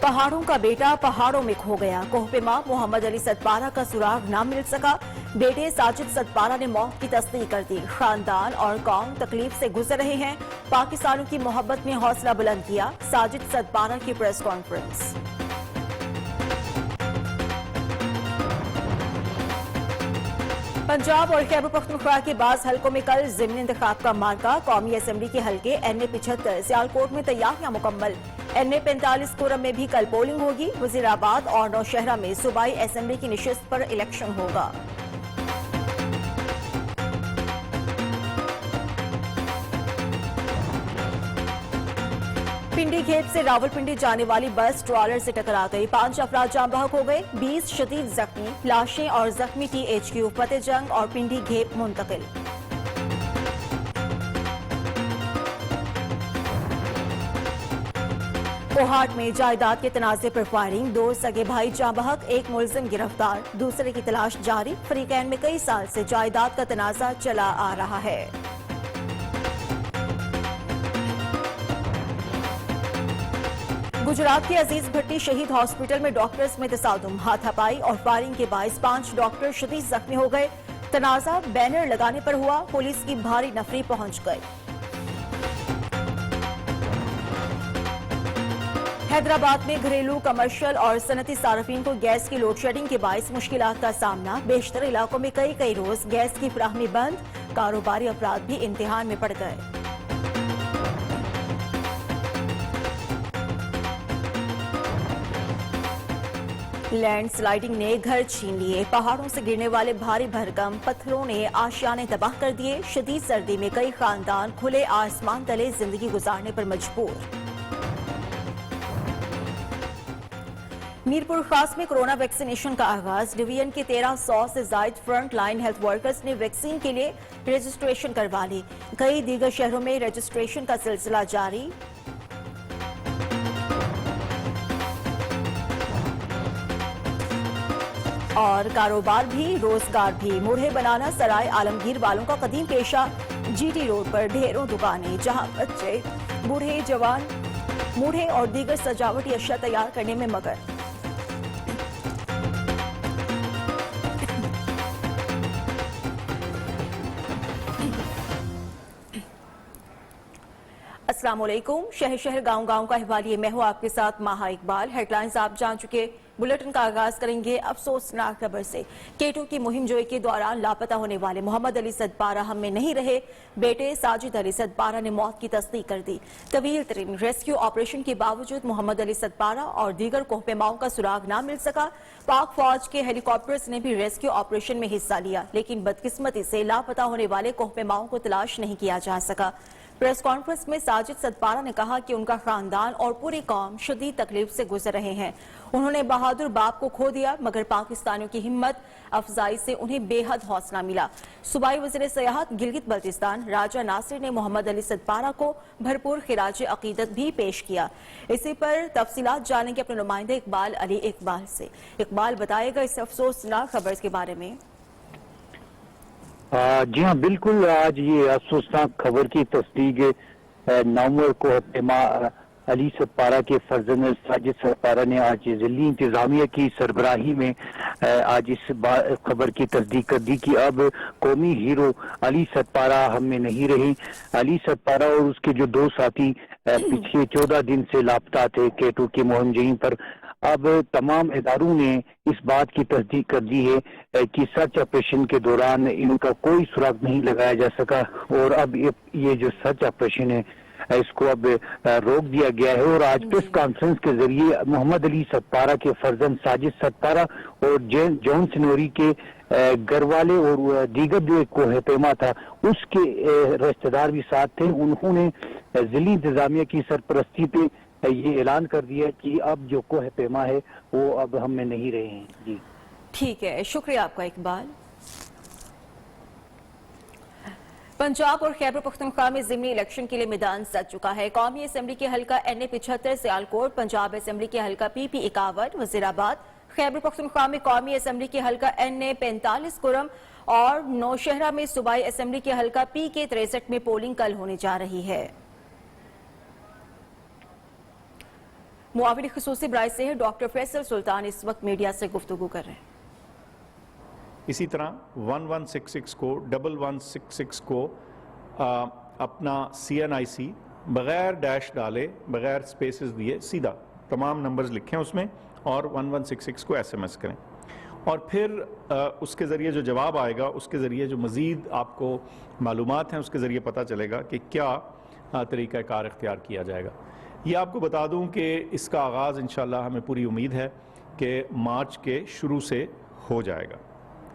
पहाड़ों का बेटा पहाड़ों में खो गया। कोहपेमा मोहम्मद अली सतपारा का सुराग न मिल सका। बेटे साजिद सतपारा ने मौत की तस्दीक कर दी। खानदान और कौम तकलीफ से गुजर रहे हैं। पाकिस्तानियों की मोहब्बत ने हौसला बुलंद किया। साजिद सतपारा की प्रेस कॉन्फ्रेंस। पंजाब और खैबर पख्तूनख्वा के बाज़ हलकों में कल ज़िमनी इंतखाब का मार्का। कौमी असेंबली के हलके NA 75 सियालकोट में तैयारियां मुकम्मल। NA 45 कोरम में भी कल पोलिंग होगी। वजीराबाद और नौशहरा में सूबाई असेंबली की निशिस्त पर इलेक्शन होगा। पिंडी घेप से रावलपिंडी जाने वाली बस ट्रॉलर से टकरा गई। 5 अफराद जाम बहक हो गए, 20 शदीद जख्मी। लाशें और जख्मी THQ फतेह जंग और पिंडी घेप मुंतकिल। कोहाट में जायदाद के तनाज़े पर फायरिंग। 2 सगे भाई जाम बहक, 1 मुलजिम गिरफ्तार। दूसरे की तलाश जारी। फरीकैन में कई साल से जायदाद का तनाज़ा चला आ रहा है। गुजरात के अजीज भट्टी शहीद हॉस्पिटल में डॉक्टर्स में तसादुम, हाथापाई और फायरिंग के बाइस 5 डॉक्टर शदीद जख्मी हो गए। तनाजा बैनर लगाने पर हुआ। पुलिस की भारी नफरी पहुंच गई। हैदराबाद में घरेलू, कमर्शियल और सनती सार्फिन को गैस की लोड शेडिंग के बाइस मुश्किलात का सामना। बेशतर इलाकों में कई रोज गैस की फराहमी बंद। कारोबारी अफराद भी इम्तिहान में पड़ गए। लैंड स्लाइडिंग ने घर छीन लिए। पहाड़ों से गिरने वाले भारी भरकम पत्थरों ने आशियाने तबाह कर दिए। शदीद सर्दी में कई खानदान खुले आसमान तले जिंदगी गुजारने पर मजबूर। मीरपुर खास में कोरोना वैक्सीनेशन का आगाज। डिवीजन के 1300 से जायद फ्रंट लाइन हेल्थ वर्कर्स ने वैक्सीन के लिए रजिस्ट्रेशन करवा ली। कई दीगर शहरों में रजिस्ट्रेशन का सिलसिला जारी। और कारोबार भी, रोजगार भी। मूढ़े बनाना सराय आलमगीर वालों का कदीम पेशा। GT रोड पर ढेरों दुकानें जहां बच्चे, बूढ़े, जवान मूढ़े और दीगर सजावटी अशिया तैयार करने में मगन। अस्सलाम वालेकुम। शहर शहर गांव गांव का अहवाल, ये मैं हूं आपके साथ माहा इकबाल। हेडलाइंस आप जान चुके। बुलेटिन का आगाज करेंगे अफसोसनाक खबर से। केटू की मुहिम जोई के दौरान लापता होने वाले मोहम्मद अली सतपारा हम में नहीं रहे। बेटे साजिद अली सतपारा ने मौत की तस्दीक कर दी। तवील तरीन रेस्क्यू ऑपरेशन के बावजूद मोहम्मद अली सतपारा और दीगर कोहपेमाओं का सुराग न मिल सका। पाक फौज के हेलीकॉप्टर्स ने भी रेस्क्यू ऑपरेशन में हिस्सा लिया, लेकिन बदकिस्मती से लापता होने वाले कोहपेमाओं को तलाश नहीं किया जा सका। प्रेस कॉन्फ्रेंस में साजिद सतपारा ने कहा कि उनका खानदान और पूरी कौम शदीद तकलीफ से गुजर रहे हैं। उन्होंने बहादुर बाप को खो दिया, मगर पाकिस्तानियों की हिम्मत अफजाई से उन्हें बेहद हौसला मिला। सूबाई वज़ीर सयाहत गिलगित बल्तिस्तान राजा नासिर ने मोहम्मद अली सतपारा को भरपूर खिराज अकीदत भी पेश किया। इसी पर तफसीलात जानेंगे अपने नुमाइंदे इकबाल अली इकबाल से। इकबाल बताएगा इस अफसोसनाक खबर के बारे में। जी हाँ, बिल्कुल। आज ये अफसोसनाक खबर की तस्दीक नौमर कोहपेमा अली सतपारा के फर्जंद साजिद सतपारा ने आज जिली इंतजामिया की सरबराही में आज इस खबर की तस्दीक कर दी कि अब कौमी हीरो अली सतपारा हम में नहीं रहे। अली सतपारा और उसके जो 2 साथी पिछले 14 दिन से लापता थे केटू की मुहिम जहीं पर। अब तमाम इदारों ने इस बात की तस्दीक कर दी है कि सर्च ऑपरेशन के दौरान इनका कोई सुराग नहीं लगाया जा सका और अब ये जो सर्च ऑपरेशन है इसको अब रोक दिया गया है। और आज प्रेस कॉन्फ्रेंस के जरिए मोहम्मद अली सतपारा के फर्जंद साजिद सतपारा और जॉन सिनोरी के घर वाले और दीगर जो एक कोहपेमा था उसके रिश्तेदार भी साथ थे। उन्होंने जिली इंतजामिया की सरपरस्ती पे ये ऐलान कर दिया कि अब जो कोहपेमा है वो अब हम में नहीं रहे हैं। जी ठीक है, शुक्रिया आपका इकबाल। पंजाब और खैबर पख्तूनख्वा में ज़िमनी इलेक्शन के लिए मैदान सज चुका है। कौमी असेंबली के हल्का NA 75 सियालकोट, पंजाब असेंबली के हल्का PP 51 वजीराबाद, खैबर पख्तूनख्वा में कौमी असेंबली के हल्का NA 45 कुरम और नौशहरा में सूबाई असेंबली के हल्का PK 63 में पोलिंग कल होने जा रही है। معاون خصوصی برائے صحت ڈاکٹر فیصل سلطان اس وقت میڈیا سے گفتگو کر رہے ہیں۔ اسی طرح 1166 کو 1166 کو اپنا CNIC بغیر ڈیش ڈالے، بغیر سپیسز دیے، سیدھا تمام نمبرز لکھیں اس میں اور 1166 کو SMS کریں، اور پھر اس کے ذریعے جو جواب آئے گا، اس کے ذریعے جو مزید آپ کو معلومات ہیں اس کے ذریعے پتہ چلے گا کہ کیا طریقہ کار اختیار کیا جائے گا۔ یہ آپ کو بتا دوں کہ اس کا آغاز انشاءاللہ ہمیں پوری امید ہے کہ مارچ کے شروع سے ہو جائے گا،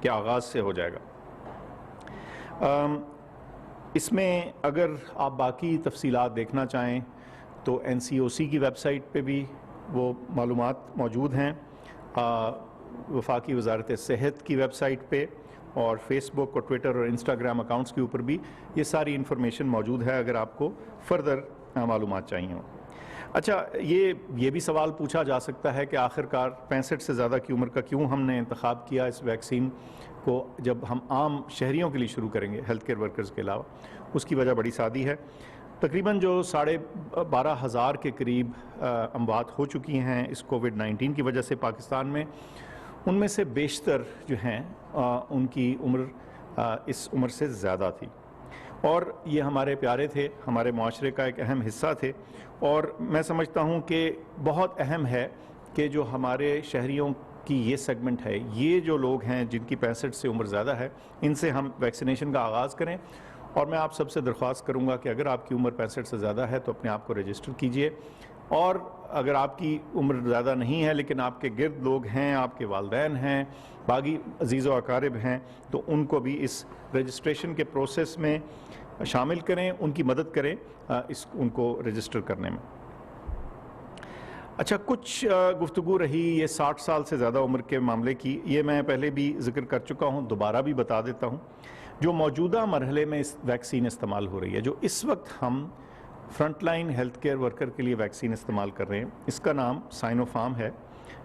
کہ آغاز سے ہو جائے گا۔ اس میں اگر آپ باقی تفصیلات دیکھنا چاہیں تو NCOC کی ویب سائٹ پہ بھی وہ معلومات موجود ہیں، وفاقی وزارت صحت کی ویب سائٹ پہ، اور فیس بک اور ٹویٹر اور انسٹاگرام اکاؤنٹس کے اوپر بھی یہ ساری انفارمیشن موجود ہے اگر آپ کو فردر معلومات چاہیے ہوں۔ اچھا، یہ بھی سوال پوچھا جا سکتا ہے کہ آخرکار 65 سے زیادہ کی عمر کا کیوں ہم نے انتخاب کیا اس ویکسین کو جب ہم عام شہریوں کے لیے شروع کریں گے، ہیلتھ کیئر ورکرز کے علاوہ؟ اس کی وجہ بڑی سادی ہے۔ تقریباً جو 12,500 کے قریب اموات ہو چکی ہیں اس کووڈ-19 کی وجہ سے پاکستان میں، ان میں سے بیشتر جو ہیں ان کی عمر اس عمر سے زیادہ تھی، اور یہ ہمارے پیارے تھے، ہمارے معاشرے کا ایک اہم حصہ تھے، اور میں سمجھتا ہوں کہ بہت اہم ہے کہ جو ہمارے شہریوں کی یہ سیگمنٹ ہے، یہ جو لوگ ہیں جن کی 65 سے عمر زیادہ ہے، ان سے ہم ویکسینیشن کا آغاز کریں۔ اور میں آپ سب سے درخواست کروں گا کہ اگر آپ کی عمر 65 سے زیادہ ہے تو اپنے آپ کو رجسٹر کیجئے، اور اگر آپ کی عمر زیادہ نہیں ہے لیکن آپ کے گرد لوگ ہیں، آپ کے والدین ہیں، باقی عزیز و اقارب ہیں، تو ان کو بھی اس رجسٹریشن کے پروسیس میں شامل کریں، ان کی مدد کریں ان کو رجسٹر کرنے میں۔ اچھا، کچھ گفتگو رہی یہ 60 سال سے زیادہ عمر کے معاملے کی، یہ میں پہلے بھی ذکر کر چکا ہوں، دوبارہ بھی بتا دیتا ہوں۔ جو موجودہ مرحلے میں اس ویکسین استعمال ہو رہی ہے، جو اس وقت ہم front line health care worker کے لیے ویکسین استعمال کر رہے ہیں، اس کا نام سائنوفارم ہے،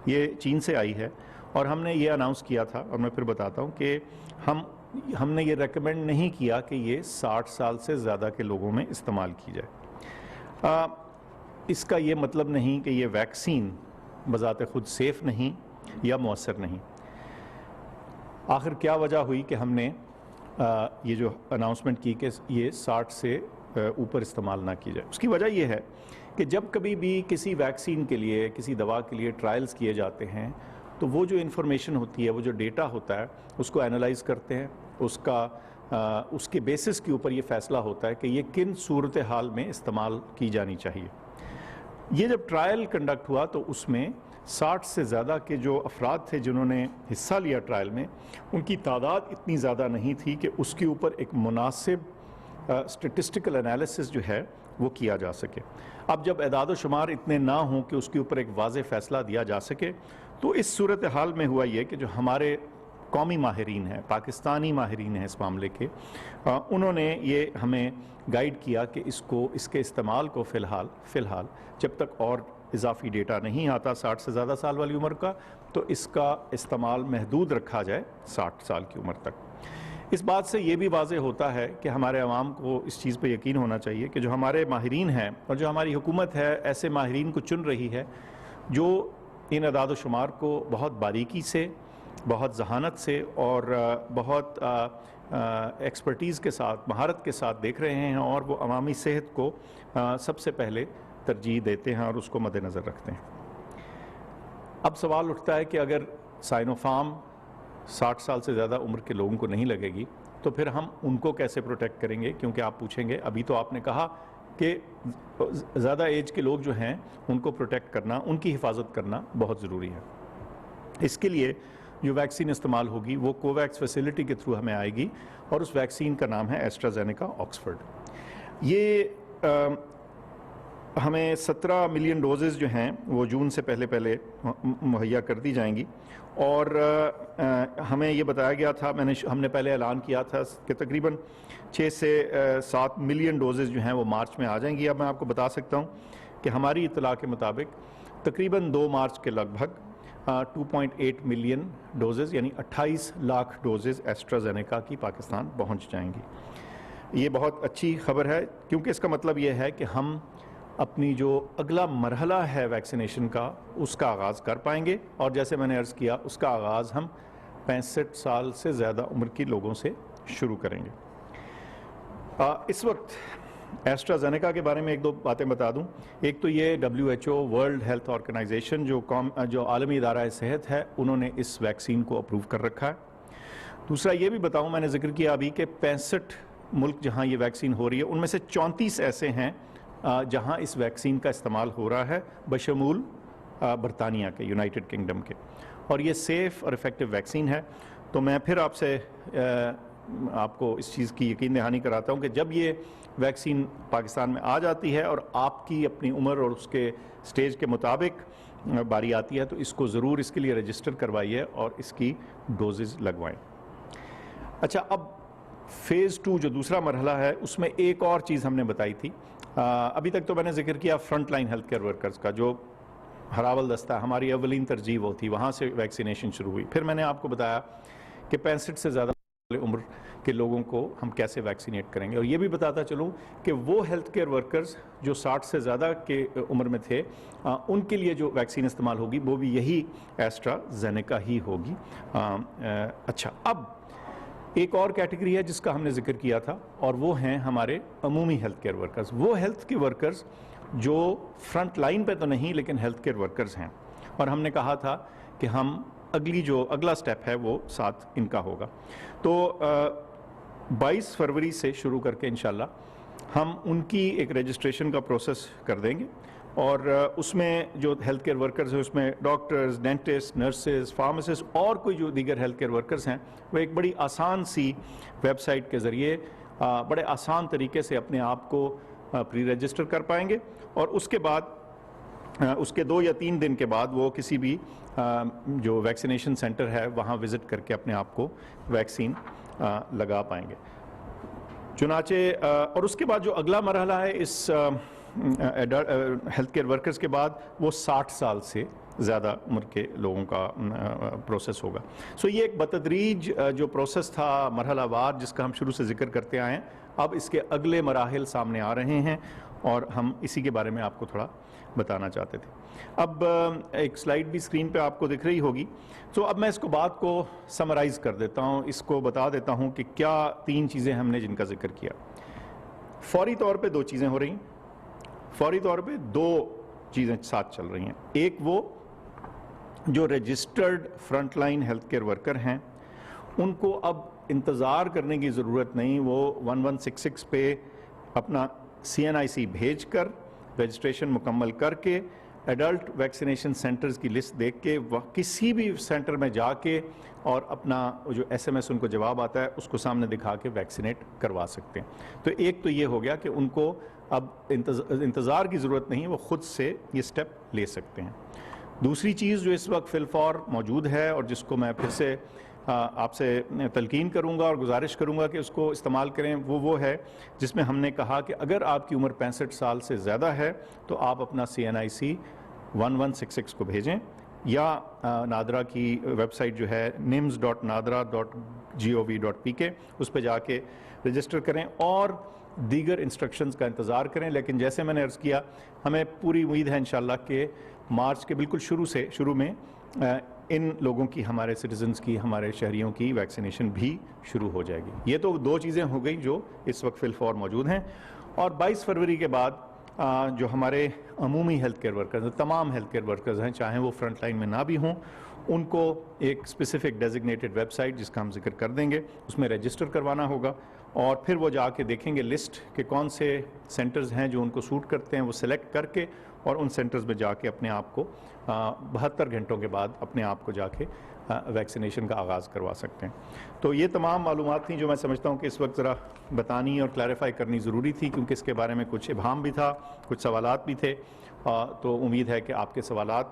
یہ چین سے آئی ہے، اور ہم نے یہ اناؤنس کیا تھا، اور میں پھر بتاتا ہوں کہ ہم نے یہ ریکمینڈ نہیں کیا کہ یہ 60 سال سے زیادہ کے لوگوں میں استعمال کی جائے۔ اس کا یہ مطلب نہیں کہ یہ ویکسین بذات خود سیف نہیں یا مؤثر نہیں۔ آخر کیا وجہ ہوئی کہ ہم نے یہ جو اناؤنسمنٹ کی کہ یہ 60 سے اوپر استعمال نہ کی جائے؟ اس کی وجہ یہ ہے کہ جب کبھی بھی کسی ویکسین کے لیے، کسی دوا کے لیے ٹرائلز کیے جاتے ہیں تو وہ جو انفارمیشن ہوتی ہے، وہ جو ڈیٹا ہوتا ہے، اس کو اینالائز کرتے ہیں، اس کے بیسس کے اوپر یہ فیصلہ ہوتا ہے کہ یہ کن صورتحال میں استعمال کی جانی چاہیے۔ یہ جب ٹرائل کنڈکٹ ہوا تو اس میں 60 سے زیادہ کے جو افراد تھے جنہوں نے حصہ لیا ٹرائل میں، ان کی تعداد اتنی زیادہ نہیں تھی کہ اس کے اوپر ایک مناسب اسٹیٹسٹیکل انالیسس جو ہے وہ کیا جا سکے۔ اب جب اعداد و شمار اتنے نہ ہوں کہ اس کے اوپر ایک واضح فیصلہ دیا جا سکے، تو اس صورتحال میں ہوا یہ کہ جو ہمارے قومی ماہرین ہیں، پاکستانی ماہرین ہیں اس معاملے کے، انہوں نے یہ ہمیں گائیڈ کیا کہ اس کے استعمال کو فی الحال جب تک اور اضافی ڈیٹا نہیں آتا 60 سے زیادہ سال والی عمر کا، تو اس کا استعمال محدود رکھا جائے 60 سال کی عمر تک۔ اس بات سے یہ بھی واضح ہوتا ہے کہ ہمارے عوام کو اس چیز پہ یقین ہونا چاہیے کہ جو ہمارے ماہرین ہیں اور جو ہماری حکومت ہے، ایسے ماہرین کو چن رہی ہے جو ان اعداد و شمار کو بہت باریکی سے، بہت ذہانت سے اور بہت ایکسپرٹیز کے ساتھ، مہارت کے ساتھ دیکھ رہے ہیں، اور وہ عوامی صحت کو سب سے پہلے ترجیح دیتے ہیں اور اس کو مد نظر رکھتے ہیں۔ اب سوال اٹھتا ہے کہ اگر سائنوفارم 60 سال سے زیادہ عمر کے لوگوں کو نہیں لگے گی تو پھر ہم ان کو کیسے پروٹیکٹ کریں گے؟ کیونکہ آپ پوچھیں گے ابھی تو آپ نے کہا کہ زیادہ ایج کے لوگ جو ہیں ان کو پروٹیکٹ کرنا، ان کی حفاظت کرنا بہت ضروری ہے۔ اس کے لیے جو ویکسین استعمال ہوگی وہ کوویکس فیسلٹی کے تھرو ہمیں آئے گی، اور اس ویکسین کا نام ہے ایسٹرازینیکا آکسفورڈ۔ یہ ہمیں 17 ملین ڈوزز جو ہیں وہ جون سے پہلے مہیا کر دی جائیں گی، اور ہمیں یہ بتایا گیا تھا، ہم نے پہلے اعلان کیا تھا کہ تقریباً 6 سے 7 ملین ڈوزز جو ہیں وہ مارچ میں آ جائیں گی۔ اب میں آپ کو بتا سکتا ہوں کہ ہماری اطلاع کے مطابق تقریباً 2 مارچ کے لگ بھگ 2.8 ملین ڈوزز یعنی 28 لاکھ ڈوزز ایسٹرازینیکا کی پاکستان پہنچ جائیں گی۔ یہ بہت اچھی خبر ہے، کیونکہ اس کا مطلب یہ ہے کہ ہم اپنی جو اگلا مرحلہ ہے ویکسینیشن کا اس کا آغاز کر پائیں گے، اور جیسے میں نے عرض کیا اس کا آغاز ہم 65 سال سے زیادہ عمر کے لوگوں سے شروع کریں گے۔ اس وقت ایسٹرازینیکا کے بارے میں ایک دو باتیں بتا دوں۔ ایک تو یہ WHO ورلڈ ہیلتھ آرگنائزیشن جو عالمی ادارہ صحت ہے، انہوں نے اس ویکسین کو اپروو کر رکھا ہے۔ دوسرا یہ بھی بتاؤں، میں نے ذکر کیا ابھی کہ 65 ملک جہاں یہ ویکسین ہو رہی ہے، ان میں سے 34 ایسے ہیں جہاں اس ویکسین کا استعمال ہو رہا ہے، بشمول برطانیہ کے، یونائٹڈ کنگڈم کے، اور یہ سیف اور افیکٹو ویکسین ہے۔ تو میں پھر آپ کو اس چیز کی یقین دہانی کراتا ہوں کہ جب یہ ویکسین پاکستان میں آ جاتی ہے اور آپ کی اپنی عمر اور اس کے سٹیج کے مطابق باری آتی ہے تو اس کو ضرور اس کے لیے رجسٹر کروائیے اور اس کی ڈوزز لگوائیں۔ اچھا، اب فیز 2 جو دوسرا مرحلہ ہے، اس میں ایک اور چیز ہم نے بتائی تھی۔ ابھی تک تو میں نے ذکر کیا front line health care workers کا، جو ہراول دستہ ہماری اولین ترجیح وہ تھی، وہاں سے ویکسینیشن شروع ہوئی۔ پھر میں نے آپ کو بتایا کہ 65 سے زیادہ عمر کے لوگوں کو ہم کیسے ویکسینیٹ کریں گے، اور یہ بھی بتاتا چلوں کہ وہ ہیلتھ کیئر ورکرز جو 60 سے زیادہ کے عمر میں تھے، ان کے لیے جو ویکسین استعمال ہوگی وہ بھی یہی ایسٹرازینیکا ہی ہوگی۔ اچھا، اب ایک اور کیٹیگری ہے جس کا ہم نے ذکر کیا تھا، اور وہ ہیں ہمارے عمومی ہیلتھ کیئر ورکرز، وہ ہیلتھ کے ورکرز جو فرنٹ لائن پہ تو نہیں لیکن ہیلتھ کیئر ورکرز ہیں، اور ہم نے کہا تھا کہ ہم اگلا سٹیپ ہے وہ ساتھ ان کا ہوگا۔ تو 22 فروری سے شروع کر کے انشاءاللہ ہم ان کی ایک رجسٹریشن کا پروسیس کر دیں گے، اور اس میں جو ہیلتھ کیئر ورکرز ہیں اس میں ڈاکٹرز، ڈینٹسٹ، نرسز، فارماسسٹ اور کوئی جو دیگر ہیلتھ کیئر ورکرز ہیں وہ ایک بڑی آسان سی ویب سائٹ کے ذریعے بڑے آسان طریقے سے اپنے آپ کو پری رجسٹر کر پائیں گے، اور اس کے بعد اس کے 2 یا 3 دن کے بعد وہ کسی بھی جو ویکسینیشن سینٹر ہے وہاں وزٹ کر کے اپنے آپ کو ویکسین لگا پائیں گے۔ چنانچہ اور اس کے بعد جو اگلا مرحلہ ہے اس ہیلتھ کیئر ورکرز کے بعد، وہ 60 سال سے زیادہ عمر کے لوگوں کا پروسیس ہوگا۔ یہ ایک بتدریج جو پروسیس تھا مرحلہ وار جس کا ہم شروع سے ذکر کرتے آئے ہیں، اب اس کے اگلے مراحل سامنے آ رہے ہیں اور ہم اسی کے بارے میں آپ کو تھوڑا بتانا چاہتے تھے۔ اب ایک سلائیڈ بھی اسکرین پہ آپ کو دکھ رہی ہوگی، تو اب میں اس کو بات کو سمرائز کر دیتا ہوں، اس کو بتا دیتا ہوں کہ کیا 3 چیزیں ہم نے جن کا ذکر کیا۔ فوری طور پہ 2 چیزیں ہو رہی ہیں، فوری طور پہ 2 چیزیں ساتھ چل رہی ہیں۔ ایک وہ جو registered front line health care worker ہیں ان کو اب انتظار کرنے کی ضرورت نہیں، وہ 1166 پہ اپنا CNIC بھیج کر رجسٹریشن مکمل کر کے ایڈلٹ ویکسینیشن سینٹرز کی لسٹ دیکھ کے کسی بھی سینٹر میں جا کے اور اپنا جو SMS ان کو جواب آتا ہے اس کو سامنے دکھا کے ویکسینیٹ کروا سکتے ہیں۔ تو ایک تو یہ ہو گیا کہ ان کو اب انتظار کی ضرورت نہیں، وہ خود سے یہ سٹیپ لے سکتے ہیں۔ دوسری چیز جو اس وقت فی الفور موجود ہے اور جس کو میں پھر سے آپ سے تلقین کروں گا اور گزارش کروں گا کہ اس کو استعمال کریں، وہ ہے جس میں ہم نے کہا کہ اگر آپ کی عمر 65 سال سے زیادہ ہے تو آپ اپنا CNIC 1166 کو بھیجیں، یا نادرا کی ویب سائٹ جو ہے nims.nadra.gov.pk اس پہ جا کے رجسٹر کریں اور دیگر انسٹرکشنز کا انتظار کریں۔ لیکن جیسے میں نے عرض کیا، ہمیں پوری امید ہے انشاءاللہ کہ مارچ کے بالکل شروع میں ان لوگوں کی، ہمارے سٹیزنز کی، ہمارے شہریوں کی ویکسینیشن بھی شروع ہو جائے گی۔ یہ تو 2 چیزیں ہو گئی جو اس وقت فی الفور موجود ہیں، اور 22 فروری کے بعد جو ہمارے عمومی ہیلتھ کیئر ورکرز ہیں، تمام ہیلتھ کیئر ورکرز ہیں چاہے وہ فرنٹ لائن میں نہ بھی ہوں، ان کو ایک اسپیسیفک ڈیزگنیٹڈ ویب سائٹ جس کا ہم ذکر کر دیں گے اس میں رجسٹر کروانا ہوگا، اور پھر وہ جا کے دیکھیں گے لسٹ کہ کون سے سینٹرز ہیں جو ان کو سوٹ کرتے ہیں، وہ سلیکٹ کر کے اور ان سینٹرز میں جا کے اپنے آپ کو 72 گھنٹوں کے بعد اپنے آپ کو جا کے ویکسینیشن کا آغاز کروا سکتے ہیں۔ تو یہ تمام معلومات تھیں جو میں سمجھتا ہوں کہ اس وقت ذرا بتانی اور کلیریفائی کرنی ضروری تھی، کیونکہ اس کے بارے میں کچھ ابہام بھی تھا، کچھ سوالات بھی تھے، تو امید ہے کہ آپ کے سوالات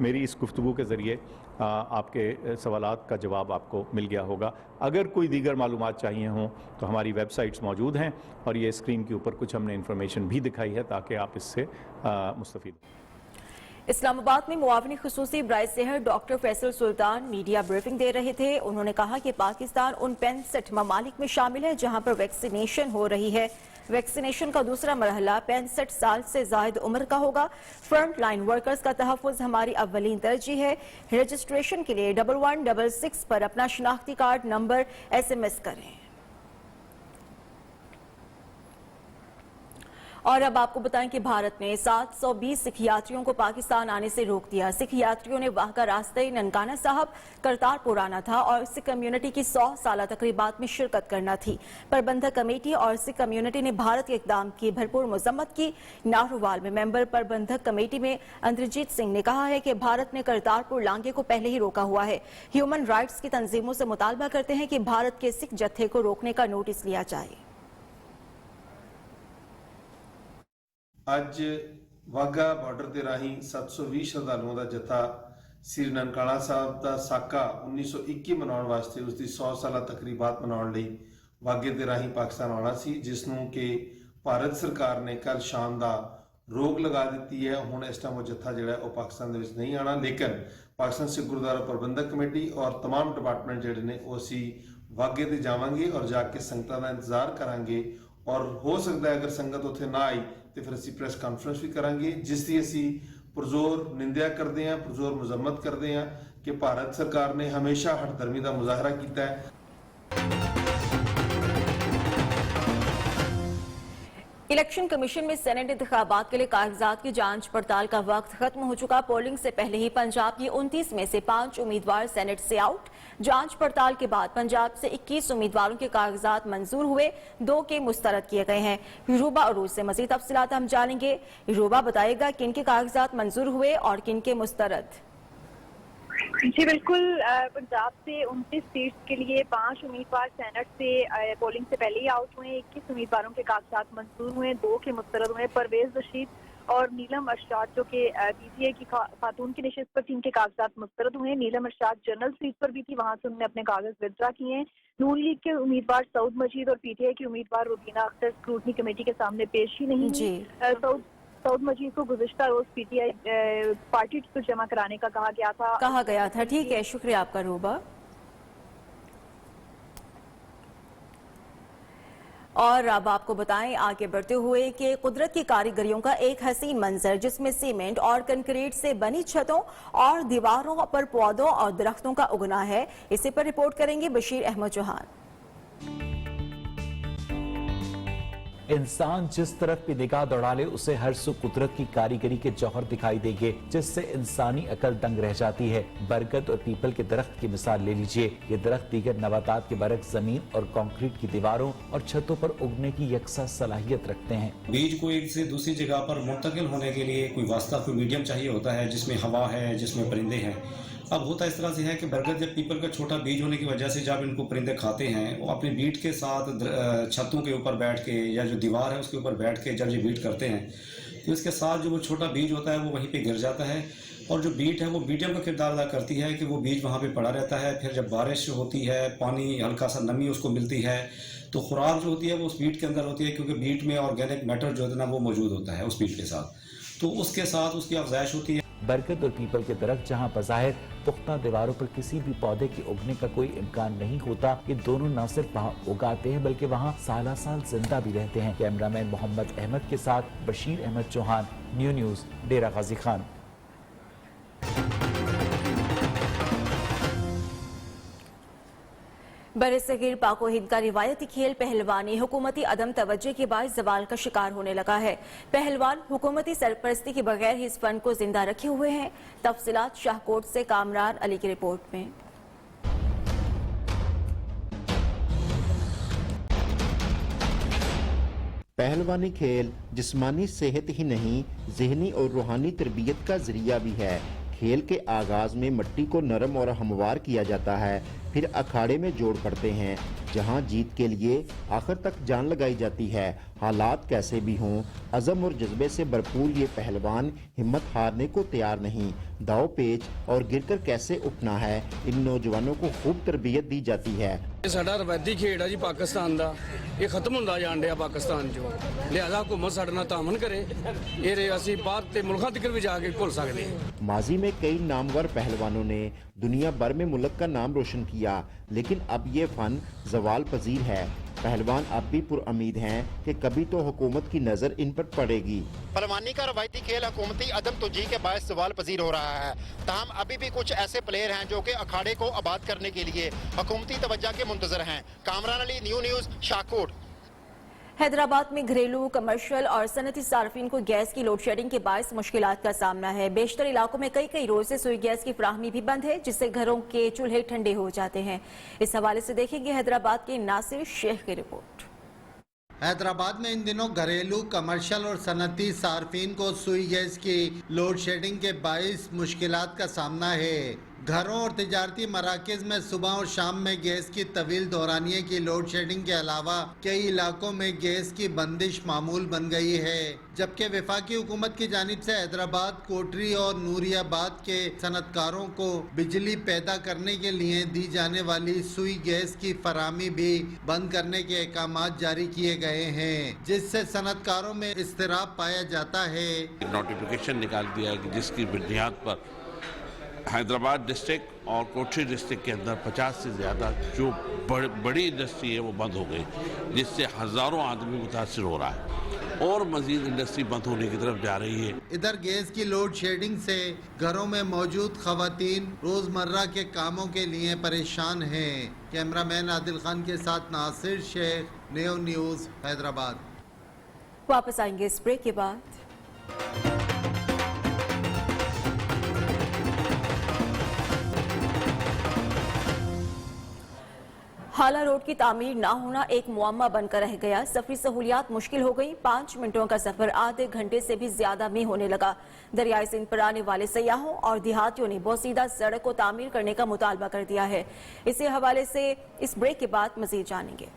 میری اس گفتگو کے ذریعے آپ کے سوالات کا جواب آپ کو مل گیا ہوگا۔ اگر کوئی دیگر معلومات چاہیے ہوں تو ہماری ویب سائٹس موجود ہیں، اور یہ اسکرین کے اوپر کچھ ہم نے انفارمیشن بھی دکھائی ہے تاکہ آپ اس سے مستفید ہوں۔ اسلام آباد میں معاون خصوصی برائے صحت ڈاکٹر فیصل سلطان میڈیا بریفنگ دے رہے تھے۔ انہوں نے کہا کہ پاکستان ان 65 ممالک میں شامل ہے جہاں پر ویکسینیشن ہو رہی ہے۔ वैक्सीनेशन का दूसरा मरहला 65 साल से ज्यादा उम्र का होगा। फ्रंट लाइन वर्कर्स का तहफ़्फ़ुज़ हमारी अव्वलीन तरजीह है। रजिस्ट्रेशन के लिए 1166 पर अपना शनाख्ती कार्ड नंबर SMS करें। और अब आपको बताएं कि भारत ने 720 सिख यात्रियों को पाकिस्तान आने से रोक दिया। सिख यात्रियों ने वहां का रास्ते ननकाना साहब, करतारपुर आना था और सिख कम्युनिटी की 100 साला तकरीबात में शिरकत करना थी। प्रबंधक कमेटी और सिख कम्युनिटी ने भारत के इकदाम की भरपूर मजम्मत की। नाहरवाल में मेंबर प्रबंधक कमेटी में इंद्रजीत सिंह ने कहा है कि भारत ने करतारपुर लांघे को पहले ही रोका हुआ है। ह्यूमन राइट्स की तंजीमों से मुतालबा करते हैं कि भारत के सिख जत्थे को रोकने का नोटिस लिया जाए। ਅੱਜ ਵਾਘਾ ਬਾਰਡਰ ਦੇ ਰਾਹੀਂ 720 ਸ਼ਰਧਾਲੂਆਂ ਦਾ ਜੱਥਾ ਸ੍ਰੀ ਨਨਕਾਣਾ ਸਾਹਿਬ ਦਾ ਸਾਕਾ 1921 ਮਨਾਉਣ ਵਾਸਤੇ ਉਸ ਦੀ 100 ਸਾਲਾ ਤਕਰੀਬਾਤ ਮਨਾਉਣ ਲਈ ਵਾਘੇ ਦੇ ਰਾਹੀਂ ਪਾਕਿਸਤਾਨ ਆਉਣਾ ਸੀ, ਜਿਸ ਨੂੰ ਕਿ ਭਾਰਤ ਸਰਕਾਰ ਨੇ ਕੱਲ ਸ਼ਾਮ ਦਾ ਰੋਕ ਲਗਾ ਦਿੱਤੀ ਹੈ। ਹੁਣ ਇਸ ਟਾਈਮ ਉਹ ਜੱਥਾ ਜਿਹੜਾ ਉਹ ਪਾਕਿਸਤਾਨ ਦੇ ਵਿੱਚ ਨਹੀਂ ਆਣਾ, ਲੇਕਿਨ ਪਾਕਿਸਤਾਨ ਸਿੱਖ ਗੁਰਦੁਆਰਾ ਪ੍ਰਬੰਧਕ ਕਮੇਟੀ ਔਰ तमाम ਡਿਪਾਰਟਮੈਂਟ ਜਿਹੜੇ ਨੇ ਉਹ ਅਸੀਂ ਵਾਘੇ ਤੇ ਜਾਵਾਂਗੇ ਔਰ ਜਾ ਕੇ ਸੰਗਤਾਂ ਦਾ ਇੰਤਜ਼ਾਰ ਕਰਾਂਗੇ। ਔਰ ਹੋ ਸਕਦਾ ਹੈ ਅਗਰ ਸੰਗਤ ਉੱਥੇ ਨਾ ਆਈ ਤੇ ਫਿਰ ਅਸੀਂ ਪ੍ਰੈਸ ਕਾਨਫਰੰਸ ਵੀ ਕਰਾਂਗੇ, ਜਿਸ ਦੀ ਅਸੀਂ ਪੁਰਜ਼ੋਰ ਨਿੰਦਿਆ ਕਰਦੇ ਹਾਂ, ਪੁਰਜ਼ੋਰ ਮੁਜ਼ੰਮਤ ਕਰਦੇ ਹਾਂ ਕਿ ਭਾਰਤ ਸਰਕਾਰ ਨੇ ਹਮੇਸ਼ਾ ਹਠਧਰਮੀ ਦਾ ਮੁਜ਼ਾਹਰਾ ਕੀਤਾ ਹੈ। इलेक्शन कमीशन में सेनेट इंतखाबात के लिए कागजात की जांच पड़ताल का वक्त खत्म हो चुका। पोलिंग से पहले ही पंजाब की 29 में से 5 उम्मीदवार सेनेट से आउट। जांच पड़ताल के बाद पंजाब से 21 उम्मीदवारों के कागजात मंजूर हुए, 2 के मुस्तरद किए गए हैं। रूबा अरूज से मजीद तफसीलात हम जानेंगे। रूबा बताएगा किन के कागजात मंजूर हुए और किन के मुस्तरद। जी बिल्कुल, पंजाब से 29 सीट्स के लिए 5 उम्मीदवार सेनेट से पोलिंग से पहले ही आउट हुए। 21 उम्मीदवारों के कागजात मंजूर हुए, 2 के मुस्तरद हुए। परवेज रशीद और नीलम अरशाद जो कि पीटीआई की खातून की निशिस्त पर थी, इनके कागजात मुस्तरद हुए। नीलम अरशाद जनरल सीट पर भी थी, वहां से उन्होंने अपने कागज विदड्रा किए हैं। नून लीग के उम्मीदवार सऊद मजीद और पीटीआई की उम्मीदवार रुबीना अख्तर स्क्रूटनी कमेटी के सामने पेश ही नहीं हुई। सऊद मजीद को गुज़िश्ता रोज पीटीआई पार्टी को जमा कराने का कहा गया था। ठीक है, शुक्रिया आपका रूबा। और अब आपको बताएं आगे बढ़ते हुए कि कुदरत की कारीगरियों का एक हसीन मंजर, जिसमें सीमेंट और कंक्रीट से बनी छतों और दीवारों पर पौधों और दरख्तों का उगना है। इसी पर रिपोर्ट करेंगे बशीर अहमद चौहान। इंसान जिस तरफ भी निगाह दौड़ा ले उसे हर सू कुदरत की कारीगरी के जौहर दिखाई देंगे, जिससे इंसानी अकल दंग रह जाती है। बरगद और पीपल के दरख्त की मिसाल ले लीजिए। ये दरख्त दीगर नबातात के बरक्स जमीन और कंक्रीट की दीवारों और छतों पर उगने की यकसा सलाहियत रखते हैं। बीज को एक से दूसरी जगह पर मुंतकिल होने के लिए कोई वास्ता, कोई मीडियम चाहिए होता है, जिसमें हवा है, जिसमें परिंदे हैं। अब होता इस तरह से है कि बरगद या पीपल का छोटा बीज होने की वजह से जब इनको परिंदे खाते हैं, वो अपनी बीट के साथ छतों के ऊपर बैठ के या जो दीवार है उसके ऊपर बैठ के जब ये बीट करते हैं तो इसके साथ जो वो छोटा बीज होता है वो वहीं पे गिर जाता है। और जो बीट है वो मीडियम का किरदार अदा करती है कि वो बीज वहाँ पे पड़ा रहता है। फिर जब बारिश होती है, पानी हल्का सा नमी उसको मिलती है, तो खुराक जो होती है वो उस बीट के अंदर होती है, क्योंकि बीट में ऑर्गेनिक मैटर जो है ना वो मौजूद होता है उस बीट के साथ, तो उसके साथ उसकी अफजाइश होती है। बरगद और पीपल के दरख्त जहाँ बज़ाहिर पुख्ता दीवारों पर किसी भी पौधे के उगने का कोई इम्कान नहीं होता, ये दोनों न सिर्फ वहाँ उगाते हैं बल्कि वहाँ साला साल जिंदा भी रहते हैं। कैमरामैन मोहम्मद अहमद के साथ बशीर अहमद चौहान, न्यूज़, डेरा गाजी खान। बरसगीर पाको हिंद का रिवायती खेल पहलवानी हुकूमती अदम तवज्जो के बाद जवाल का शिकार होने लगा है। पहलवान हुकूमती सरपरस्ती के बगैर ही इस फन को जिंदा रखे हुए हैं। तफसीलात शाहकोट से कामरान अली की रिपोर्ट में। पहलवानी खेल जिस्मानी सेहत ही नहीं, ज़हनी और रूहानी तरबियत का जरिया भी है। खेल के आगाज में मिट्टी को नरम और हमवार किया जाता है, फिर अखाड़े में जोड़ पड़ते हैं, जहां जीत के लिए आखिर तक जान लगाई जाती है। हालात कैसे भी हों, अज़म और जज्बे से भरपूर ये पहलवान हिम्मत हारने को तैयार नहीं। दाव पेच और गिरकर कैसे उठना है, इन नौजवानों को खूब तरबियत दी जाती है। साडा रवायती खेड है जी पाकिस्तान दा, ये खत्म होंदा जान दिया पाकिस्तान चो, लिहाजा हुकूमत साडे नाल तामन करे, ये असीं बाहर ते मुल्कां तक भी जाके भुल सकदे हां। माजी में कई नामवर पहलवानों ने दुनिया भर में मुल्क का नाम रोशन किया, लेकिन अब ये फन जवाल पजीर है। पहलवान अब भी पुरउम्मीद हैं कि कभी तो हुकूमत की नज़र इन पर पड़ेगी। पहलवानी का रवायती खेल हुकूमती अदम तुझी के बायस सवाल पजीर हो रहा है। ताहम अभी भी कुछ ऐसे प्लेयर हैं जो कि अखाड़े को आबाद करने के लिए हुकूमती तवज्जो के मुंतजर हैं। Kamran Ali, new news, Shahkot. हैदराबाद में घरेलू, कमर्शियल और सनती सार्फिन को गैस की लोड शेडिंग के बायस मुश्किलात का सामना है। बेशतर इलाकों में कई रोज से सुई गैस की फराहमी भी बंद है, जिससे घरों के चूल्हे ठंडे हो जाते हैं। इस हवाले से देखेंगे हैदराबाद के नासिर शेख की रिपोर्ट। हैदराबाद में इन दिनों घरेलू, कमर्शियल और सनती सार्फिन को सुई गैस की लोड शेडिंग के बायस मुश्किलात का सामना है। घरों और तिजारती मराकज में सुबह और शाम में गैस की तवील दौरानिये की लोड शेडिंग के अलावा कई इलाकों में गैस की बंदिश मामूल बन गई है, जबकि वफाकी हुकूमत की जानिब से हैदराबाद, कोटरी और नूरियाबाद के सनतकारों को बिजली पैदा करने के लिए दी जाने वाली सुई गैस की फराहमी भी बंद करने के अहकामात जारी किए गए हैं, जिससे सनतकारों में इस्तिराब पाया जाता है। नोटिफिकेशन निकाल दिया है कि जिसकी बुनियाद पर हैदराबाद डिस्ट्रिक्ट और कोठी डिस्ट्रिक्ट के अंदर 50 से ज़्यादा जो बड़ी इंडस्ट्री है वो बंद हो गई, जिससे हज़ारों आदमी मुतासर हो रहा है और मज़ीद इंडस्ट्री बंद होने की तरफ जा रही है। इधर गैस की लोड शेडिंग से घरों में मौजूद खवातीन रोज़मर्रा के कामों के लिए परेशान हैं। कैमरामैन आदिल खान के साथ नासिर शेख, न्यू न्यूज़, हैदराबाद। वापस आएंगे इस ब्रेक के बाद। हाला रोड की तामीर ना होना एक मुअम्मा बनकर रह गया। सफरी सहूलियात मुश्किल हो गई। 5 मिनटों का सफर आधे घंटे से भी ज्यादा में होने लगा। दरियाई सिंध पर आने वाले सयाहों और देहातियों ने बोसीदा सड़क को तामीर करने का मुतालबा कर दिया है। इसी हवाले से इस ब्रेक के बाद मजीद जानेंगे।